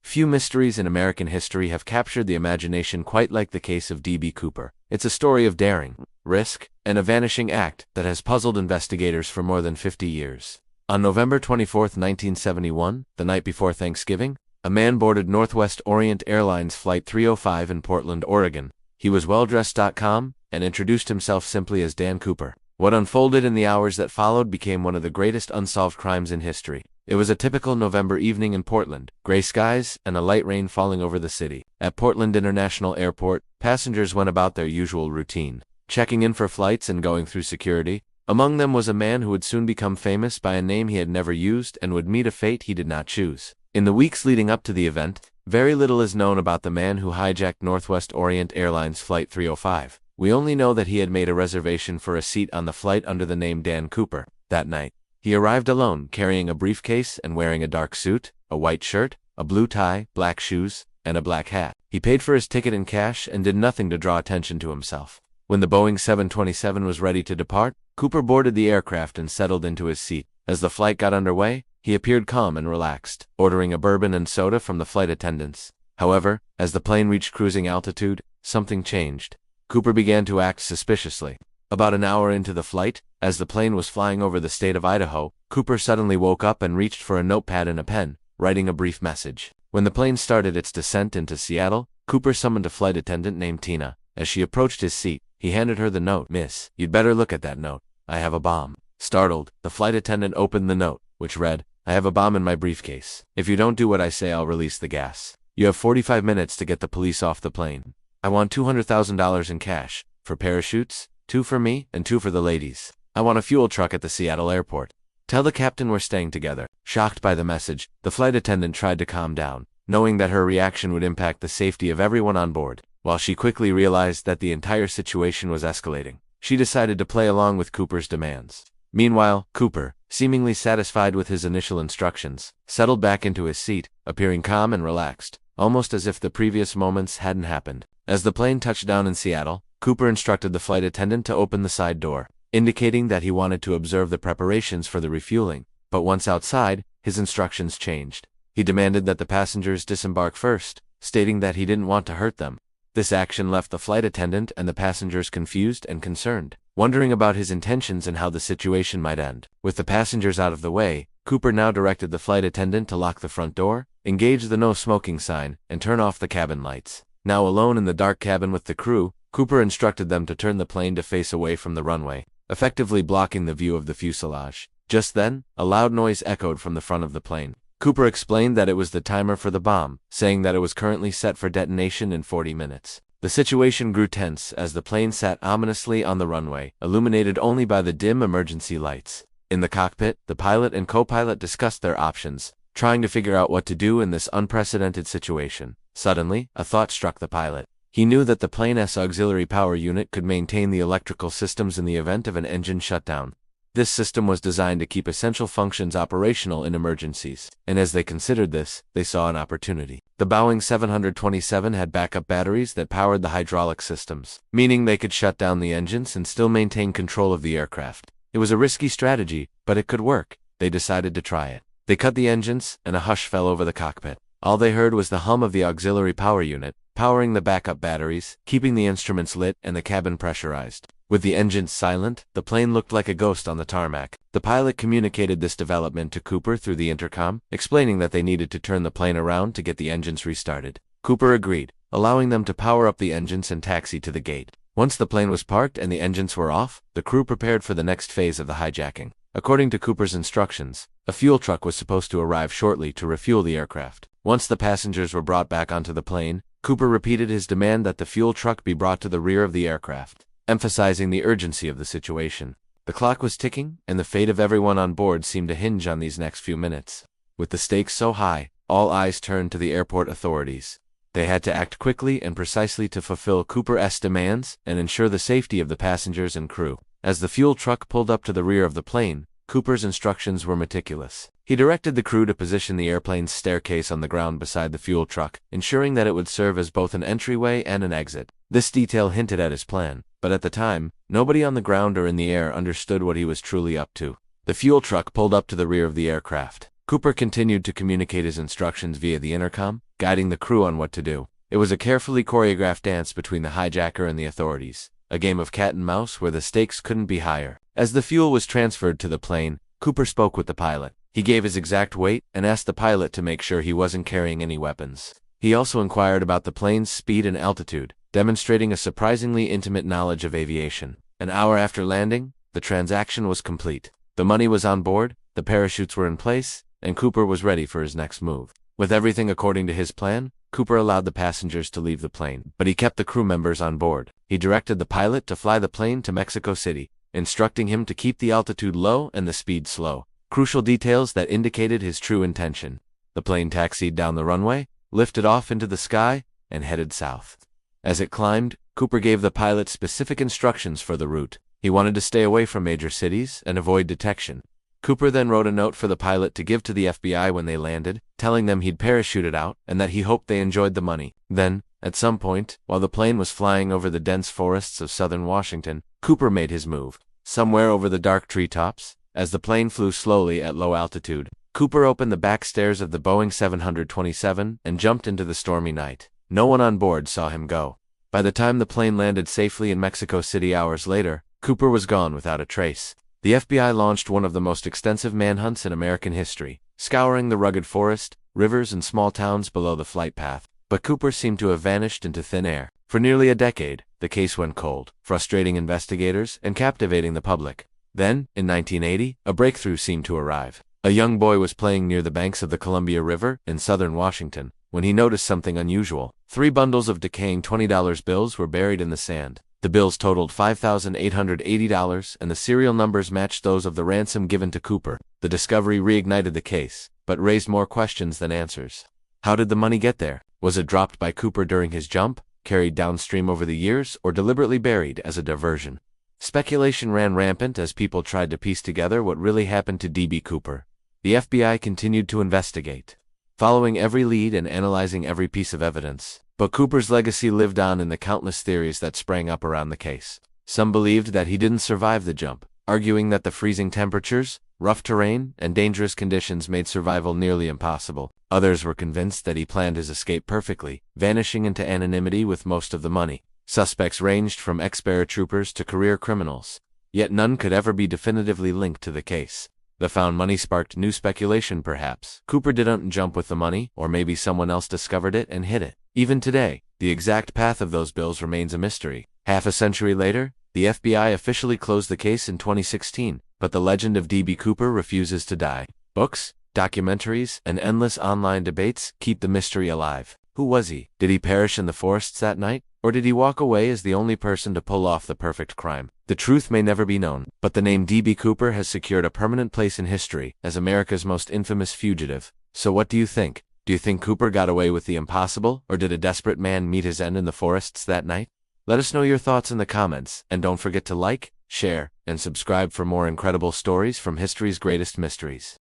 Few mysteries in American history have captured the imagination quite like the case of D.B. Cooper. It's a story of daring, risk, and a vanishing act that has puzzled investigators for more than 50 years. On November 24, 1971, the night before Thanksgiving, a man boarded Northwest Orient Airlines Flight 305 in Portland, Oregon. He was well-dressed.com and introduced himself simply as Dan Cooper. What unfolded in the hours that followed became one of the greatest unsolved crimes in history. It was a typical November evening in Portland, gray skies and a light rain falling over the city. At Portland International Airport, passengers went about their usual routine, checking in for flights and going through security. Among them was a man who would soon become famous by a name he had never used and would meet a fate he did not choose. In the weeks leading up to the event, very little is known about the man who hijacked Northwest Orient Airlines Flight 305. We only know that he had made a reservation for a seat on the flight under the name Dan Cooper. That night, he arrived alone, carrying a briefcase and wearing a dark suit, a white shirt, a blue tie, black shoes, and a black hat. He paid for his ticket in cash and did nothing to draw attention to himself. When the Boeing 727 was ready to depart, Cooper boarded the aircraft and settled into his seat. As the flight got underway, he appeared calm and relaxed, ordering a bourbon and soda from the flight attendants. However, as the plane reached cruising altitude, something changed. Cooper began to act suspiciously. About an hour into the flight, as the plane was flying over the state of Idaho, Cooper suddenly woke up and reached for a notepad and a pen, writing a brief message. When the plane started its descent into Seattle, Cooper summoned a flight attendant named Tina. As she approached his seat, he handed her the note. "Miss, you'd better look at that note. I have a bomb." Startled, the flight attendant opened the note, which read, "I have a bomb in my briefcase. If you don't do what I say, I'll release the gas. You have 45 minutes to get the police off the plane. I want $200,000 in cash, for parachutes, 2 for me and 2 for the ladies. I want a fuel truck at the Seattle airport. Tell the captain we're staying together." Shocked by the message, the flight attendant tried to calm down, knowing that her reaction would impact the safety of everyone on board. While she quickly realized that the entire situation was escalating, she decided to play along with Cooper's demands. Meanwhile, Cooper, seemingly satisfied with his initial instructions, settled back into his seat, appearing calm and relaxed, almost as if the previous moments hadn't happened. As the plane touched down in Seattle, Cooper instructed the flight attendant to open the side door, indicating that he wanted to observe the preparations for the refueling. But once outside, his instructions changed. He demanded that the passengers disembark first, stating that he didn't want to hurt them. This action left the flight attendant and the passengers confused and concerned, wondering about his intentions and how the situation might end. With the passengers out of the way, Cooper now directed the flight attendant to lock the front door, engage the no smoking sign, and turn off the cabin lights. Now alone in the dark cabin with the crew, Cooper instructed them to turn the plane to face away from the runway, effectively blocking the view of the fuselage. Just then, a loud noise echoed from the front of the plane. Cooper explained that it was the timer for the bomb, saying that it was currently set for detonation in 40 minutes. The situation grew tense as the plane sat ominously on the runway, illuminated only by the dim emergency lights. In the cockpit, the pilot and co-pilot discussed their options, trying to figure out what to do in this unprecedented situation. Suddenly, a thought struck the pilot. He knew that the plane's auxiliary power unit could maintain the electrical systems in the event of an engine shutdown. This system was designed to keep essential functions operational in emergencies, and as they considered this, they saw an opportunity. The Boeing 727 had backup batteries that powered the hydraulic systems, meaning they could shut down the engines and still maintain control of the aircraft. It was a risky strategy, but it could work. They decided to try it. They cut the engines, and a hush fell over the cockpit. All they heard was the hum of the auxiliary power unit, powering the backup batteries, keeping the instruments lit and the cabin pressurized. With the engines silent, the plane looked like a ghost on the tarmac. The pilot communicated this development to Cooper through the intercom, explaining that they needed to turn the plane around to get the engines restarted. Cooper agreed, allowing them to power up the engines and taxi to the gate. Once the plane was parked and the engines were off, the crew prepared for the next phase of the hijacking. According to Cooper's instructions, a fuel truck was supposed to arrive shortly to refuel the aircraft. Once the passengers were brought back onto the plane, Cooper repeated his demand that the fuel truck be brought to the rear of the aircraft, emphasizing the urgency of the situation. The clock was ticking, and the fate of everyone on board seemed to hinge on these next few minutes. With the stakes so high, all eyes turned to the airport authorities. They had to act quickly and precisely to fulfill Cooper's demands and ensure the safety of the passengers and crew. As the fuel truck pulled up to the rear of the plane, Cooper's instructions were meticulous. He directed the crew to position the airplane's staircase on the ground beside the fuel truck, ensuring that it would serve as both an entryway and an exit. This detail hinted at his plan, but at the time, nobody on the ground or in the air understood what he was truly up to. The fuel truck pulled up to the rear of the aircraft. Cooper continued to communicate his instructions via the intercom, guiding the crew on what to do. It was a carefully choreographed dance between the hijacker and the authorities, a game of cat and mouse where the stakes couldn't be higher. As the fuel was transferred to the plane, Cooper spoke with the pilot. He gave his exact weight and asked the pilot to make sure he wasn't carrying any weapons. He also inquired about the plane's speed and altitude, demonstrating a surprisingly intimate knowledge of aviation. An hour after landing, the transaction was complete. The money was on board, the parachutes were in place, and Cooper was ready for his next move. With everything according to his plan, Cooper allowed the passengers to leave the plane, but he kept the crew members on board. He directed the pilot to fly the plane to Mexico City, instructing him to keep the altitude low and the speed slow. Crucial details that indicated his true intention. The plane taxied down the runway, lifted off into the sky, and headed south. As it climbed, Cooper gave the pilot specific instructions for the route. He wanted to stay away from major cities and avoid detection. Cooper then wrote a note for the pilot to give to the FBI when they landed, telling them he'd parachuted out and that he hoped they enjoyed the money. Then, at some point, while the plane was flying over the dense forests of southern Washington, Cooper made his move. Somewhere over the dark treetops, as the plane flew slowly at low altitude, Cooper opened the back stairs of the Boeing 727 and jumped into the stormy night. No one on board saw him go. By the time the plane landed safely in Mexico City hours later, Cooper was gone without a trace. The FBI launched one of the most extensive manhunts in American history, scouring the rugged forest, rivers, and small towns below the flight path. But Cooper seemed to have vanished into thin air. For nearly a decade, the case went cold, frustrating investigators and captivating the public. Then, in 1980, a breakthrough seemed to arrive. A young boy was playing near the banks of the Columbia River in southern Washington when he noticed something unusual. 3 bundles of decaying $20 bills were buried in the sand. The bills totaled $5,880, and the serial numbers matched those of the ransom given to Cooper. The discovery reignited the case, but raised more questions than answers. How did the money get there? Was it dropped by Cooper during his jump, carried downstream over the years, or deliberately buried as a diversion? Speculation ran rampant as people tried to piece together what really happened to D.B. Cooper. The FBI continued to investigate, following every lead and analyzing every piece of evidence. But Cooper's legacy lived on in the countless theories that sprang up around the case. Some believed that he didn't survive the jump, arguing that the freezing temperatures, rough terrain, and dangerous conditions made survival nearly impossible. Others were convinced that he planned his escape perfectly, vanishing into anonymity with most of the money. Suspects ranged from ex-paratroopers to career criminals, yet none could ever be definitively linked to the case. The found money sparked new speculation perhaps. Cooper didn't jump with the money, or maybe someone else discovered it and hid it. Even today, the exact path of those bills remains a mystery. Half a century later, the FBI officially closed the case in 2016, but the legend of D.B. Cooper refuses to die. Books, documentaries, and endless online debates keep the mystery alive. Who was he? Did he perish in the forests that night? Or did he walk away as the only person to pull off the perfect crime? The truth may never be known, but the name D.B. Cooper has secured a permanent place in history as America's most infamous fugitive. So what do you think? Do you think Cooper got away with the impossible, or did a desperate man meet his end in the forests that night? Let us know your thoughts in the comments, and don't forget to like, share, and subscribe for more incredible stories from history's greatest mysteries.